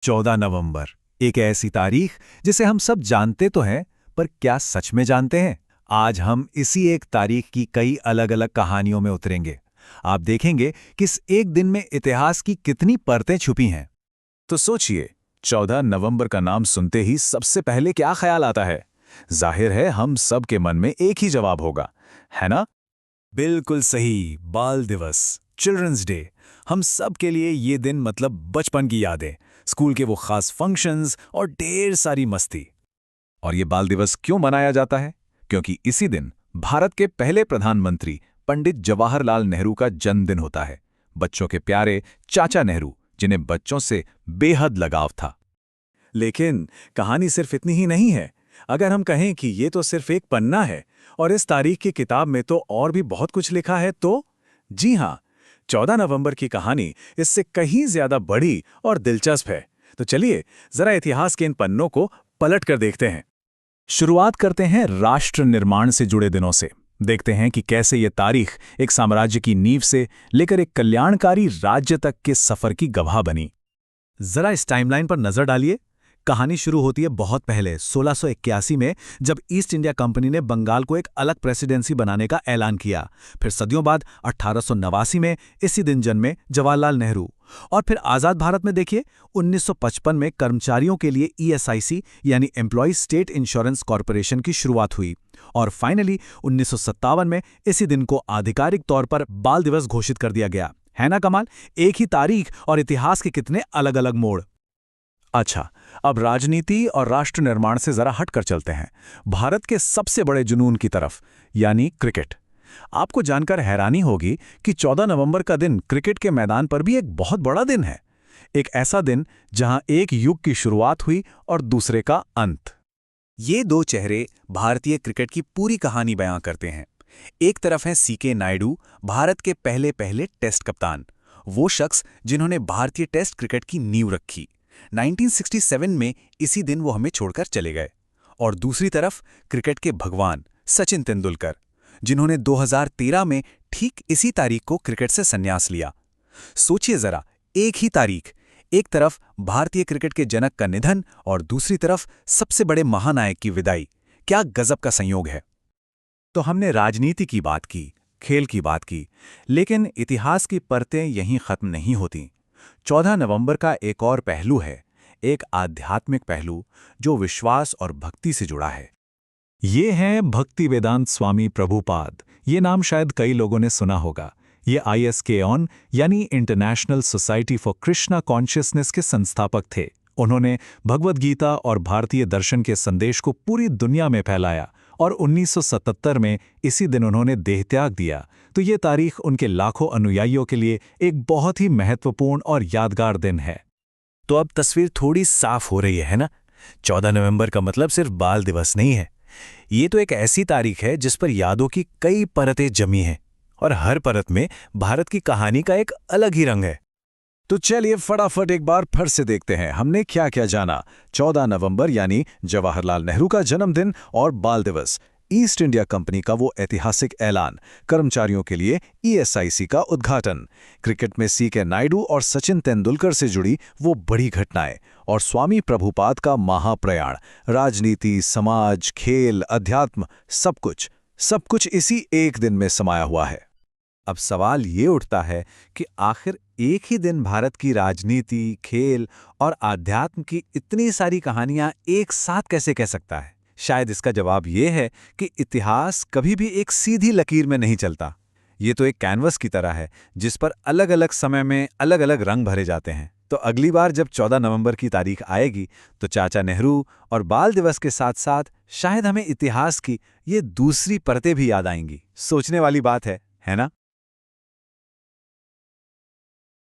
14 नवंबर, एक ऐसी तारीख जिसे हम सब जानते तो हैं, पर क्या सच में जानते हैं? आज हम इसी एक तारीख की कई अलग-अलग कहानियों में उतरेंगे। आप देखेंगे कि इस एक दिन में इतिहास की कितनी परतें छुपी हैं। तो सोचिए, 14 नवंबर का नाम सुनते ही सबसे पहले क्या ख्याल आता है? जाहिर है हम सब के मन में एक ही जवाब होगा, है ना? बिल्कुल सही, बाल दिवस, चिल्ड्रंस डे। हम सब के लिए ये दिन मतलब बचपन की यादें, स्कूल के वो खास फंक्शंस और ढेर सारी मस्ती। और ये बाल दिवस क्यों मनाया जाता है? क्योंकि इसी दिन भारत के पहले प्रधानमंत्री पंडित जवाहरलाल नेहरू का जन्मदिन होता है। बच्चों के प्यारे चाचा नेहरू, जिन्हें बच्चों से बेहद लगाव था। लेकिन कहानी सिर्फ इतनी ही नहीं है। अगर हम कहें कि ये तो सिर्फ एक पन्ना है और इस तारीख की किताब में तो और भी बहुत कुछ लिखा है, तो जी हाँ, 14 नवंबर की कहानी इससे कहीं ज्यादा बड़ी और दिलचस्प है। तो चलिए जरा इतिहास के इन पन्नों को पलट कर देखते हैं। शुरुआत करते हैं राष्ट्र निर्माण से जुड़े दिनों से। देखते हैं कि कैसे ये तारीख एक साम्राज्य की नींव से लेकर एक कल्याणकारी राज्य तक के सफर की गवाह बनी। जरा इस टाइमलाइन पर नजर डालिए। कहानी शुरू होती है बहुत पहले 1681 में, जब ईस्ट इंडिया कंपनी ने बंगाल को एक अलग प्रेसिडेंसी बनाने का ऐलान किया। फिर सदियों बाद 1889 में इसी दिन जन्मे जवाहरलाल नेहरू। और फिर आज़ाद भारत में देखिए, 1955 में कर्मचारियों के लिए ईएसआईसी यानी एम्प्लॉय स्टेट इंश्योरेंस कॉरपोरेशन की शुरुआत हुई। और फाइनली 1957 में इसी दिन को आधिकारिक तौर पर बाल दिवस घोषित कर दिया गया। है ना कमाल? एक ही तारीख और इतिहास के कितने अलग अलग मोड़। अच्छा, अब राजनीति और राष्ट्र निर्माण से जरा हटकर चलते हैं भारत के सबसे बड़े जुनून की तरफ, यानी क्रिकेट। आपको जानकर हैरानी होगी कि 14 नवंबर का दिन क्रिकेट के मैदान पर भी एक बहुत बड़ा दिन है। एक ऐसा दिन जहां एक युग की शुरुआत हुई और दूसरे का अंत। ये दो चेहरे भारतीय क्रिकेट की पूरी कहानी बयां करते हैं। एक तरफ हैं सीके नायडू, भारत के पहले पहले टेस्ट कप्तान, वो शख्स जिन्होंने भारतीय टेस्ट क्रिकेट की नींव रखी। 1967 में इसी दिन वो हमें छोड़कर चले गए। और दूसरी तरफ क्रिकेट के भगवान सचिन तेंदुलकर, जिन्होंने 2013 में ठीक इसी तारीख को क्रिकेट से संन्यास लिया। सोचिए जरा, एक ही तारीख, एक तरफ भारतीय क्रिकेट के जनक का निधन और दूसरी तरफ सबसे बड़े महानायक की विदाई। क्या गजब का संयोग है। तो हमने राजनीति की बात की, खेल की बात की, लेकिन इतिहास की परतें यहीं खत्म नहीं होती। 14 नवंबर का एक और पहलू है, एक आध्यात्मिक पहलू जो विश्वास और भक्ति से जुड़ा है। ये हैं भक्ति वेदांत स्वामी प्रभुपाद। ये नाम शायद कई लोगों ने सुना होगा। ये ISKCON यानी international society for Krishna consciousness के संस्थापक थे। उन्होंने भगवद गीता और भारतीय दर्शन के संदेश को पूरी दुनिया में फैलाया और 1977 में इसी दिन उन्होंने देहत्याग दिया। तो ये तारीख उनके लाखों अनुयायियों के लिए एक बहुत ही महत्वपूर्ण और यादगार दिन है। तो अब तस्वीर थोड़ी साफ हो रही है ना? 14 नवंबर का मतलब सिर्फ बाल दिवस नहीं है। ये तो एक ऐसी तारीख है जिस पर यादों की कई परतें जमी हैं और हर परत में भारत की कहानी का एक अलग ही रंग है। तो चलिए फटाफट एक बार फिर से देखते हैं हमने क्या क्या जाना। 14 नवंबर यानी जवाहरलाल नेहरू का जन्मदिन और बाल दिवस, ईस्ट इंडिया कंपनी का वो ऐतिहासिक ऐलान, कर्मचारियों के लिए ईएसआईसी का उद्घाटन, क्रिकेट में सीके नायडू और सचिन तेंदुलकर से जुड़ी वो बड़ी घटनाएं, और स्वामी प्रभुपाद का महाप्रयाण। राजनीति, समाज, खेल, अध्यात्म, सब कुछ इसी एक दिन में समाया हुआ है। अब सवाल ये उठता है कि आखिर एक ही दिन भारत की राजनीति, खेल और आध्यात्म की इतनी सारी कहानियां एक साथ कैसे कह सकता है? शायद इसका जवाब ये है कि इतिहास कभी भी एक सीधी लकीर में नहीं चलता। ये तो एक कैनवस की तरह है जिस पर अलग अलग समय में अलग अलग रंग भरे जाते हैं। तो अगली बार जब 14 नवंबर की तारीख आएगी तो चाचा नेहरू और बाल दिवस के साथ साथ शायद हमें इतिहास की ये दूसरी परतें भी याद आएंगी। सोचने वाली बात है ना?